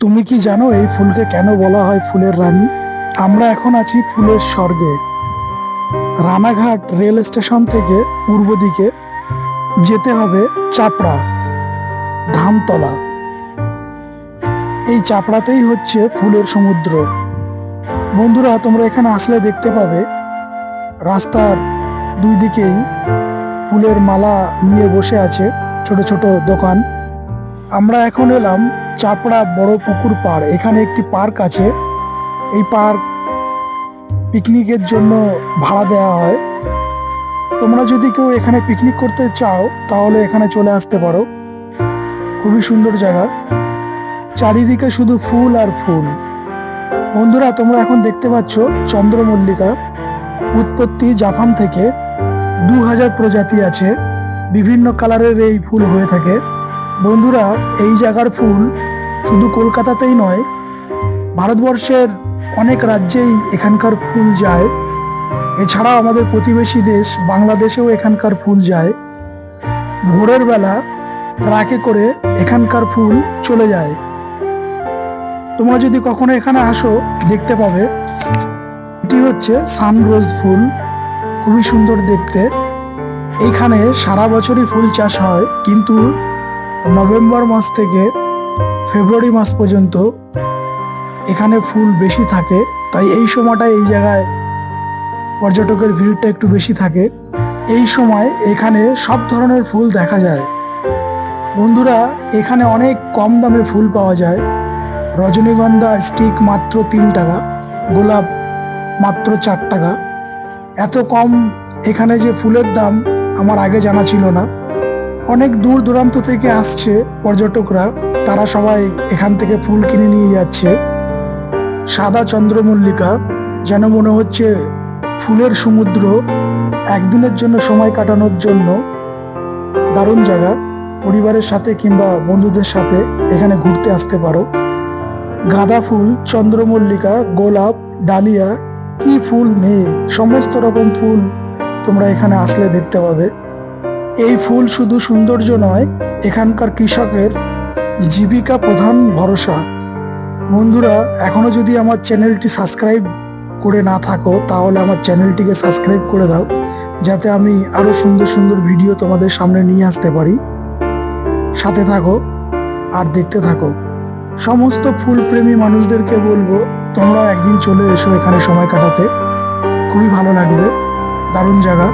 তুমি কি জানো এই ফুলকে কেন বলা হয় ফুলের রানী? আমরা এখন আছি ফুলের স্বর্গে। রানাঘাট রেল স্টেশন থেকে পূর্ব দিকে যেতে হবে চাপড়া, ধামতলা। এই চাপড়াতেই হচ্ছে ফুলের সমুদ্র। বন্ধুরা, তোমরা এখানে আসলে দেখতে পাবে রাস্তার দুই দিকেই ফুলের মালা নিয়ে বসে আছে ছোট ছোট দোকান। আমরা এখন এলাম চাপড়া বড় পুকুর পাড়। এখানে একটি পার্ক আছে। এই পার্ক পিকনিকের জন্য ভাড়া দেওয়া হয়। তোমরা যদি কেউ এখানে পিকনিক করতে চাও তাহলে এখানে চলে আসতে পারো। খুবই সুন্দর জায়গা, চারিদিকে শুধু ফুল আর ফুল। বন্ধুরা, তোমরা এখন দেখতে পাচ্ছ চন্দ্রমল্লিকা। উৎপত্তি জাপান থেকে। 2000 প্রজাতি আছে, বিভিন্ন কালারের এই ফুল হয়ে থাকে। বন্ধুরা, এই জায়গার ফুল শুধু কলকাতাতেই নয়, ভারতবর্ষের অনেক রাজ্যেই এখানকার ফুল যায়। এছাড়াও আমাদের প্রতিবেশী দেশ বাংলাদেশেও এখানকার ফুল যায়। ভোরের বেলা ট্রাকে করে এখানকার ফুল চলে যায়। তোমরা যদি কখনো এখানে আসো দেখতে পাবে। এটি হচ্ছে সানরোজ ফুল, খুবই সুন্দর দেখতে। এইখানে সারা বছরই ফুল চাষ হয়, কিন্তু নভেম্বর মাস থেকে ফেব্রুয়ারি মাস পর্যন্ত এখানে ফুল বেশি থাকে। তাই এই সময়টায় এই জায়গায় পর্যটকের ভিড়টা একটু বেশি থাকে। এই সময় এখানে সব ধরনের ফুল দেখা যায়। বন্ধুরা, এখানে অনেক কম দামে ফুল পাওয়া যায়। রজনীগন্ধা স্টিক মাত্র 3 টাকা, গোলাপ মাত্র 4 টাকা। এত কম এখানে যে ফুলের দাম আমার আগে জানা ছিল না। অনেক দূর দূরান্ত থেকে আসছে পর্যটকরা, তারা সবাই এখান থেকে ফুল কিনে নিয়ে যাচ্ছে। সাদা চন্দ্রমল্লিকা, যেন মনে হচ্ছে ফুলের সমুদ্র। একদিনের জন্য সময় কাটানোর জন্য দারুণ জায়গা। পরিবারের সাথে কিংবা বন্ধুদের সাথে এখানে ঘুরতে আসতে পারো। গাঁদা ফুল, চন্দ্রমল্লিকা, গোলাপ, ডালিয়া, কি ফুল নেই! সমস্ত রকম ফুল তোমরা এখানে আসলে দেখতে পাবে। এই ফুল শুধু সৌন্দর্য নয়, এখানকার কৃষকের জীবিকা প্রধান ভরসা। বন্ধুরা, এখনো যদি আমার চ্যানেলটি সাবস্ক্রাইব করে না থাকো তাহলে আমার চ্যানেলটিকে সাবস্ক্রাইব করে দাও, যাতে আমি আরো সুন্দর সুন্দর ভিডিও তোমাদের সামনে নিয়ে আসতে পারি। সাথে থাকো আর দেখতে থাকো। সমস্ত ফুল প্রেমী মানুষদেরকে বলবো, তোমরা একদিন চলে এসো এখানে সময় কাটাতে। খুবই ভালো লাগবে, দারুণ জায়গা।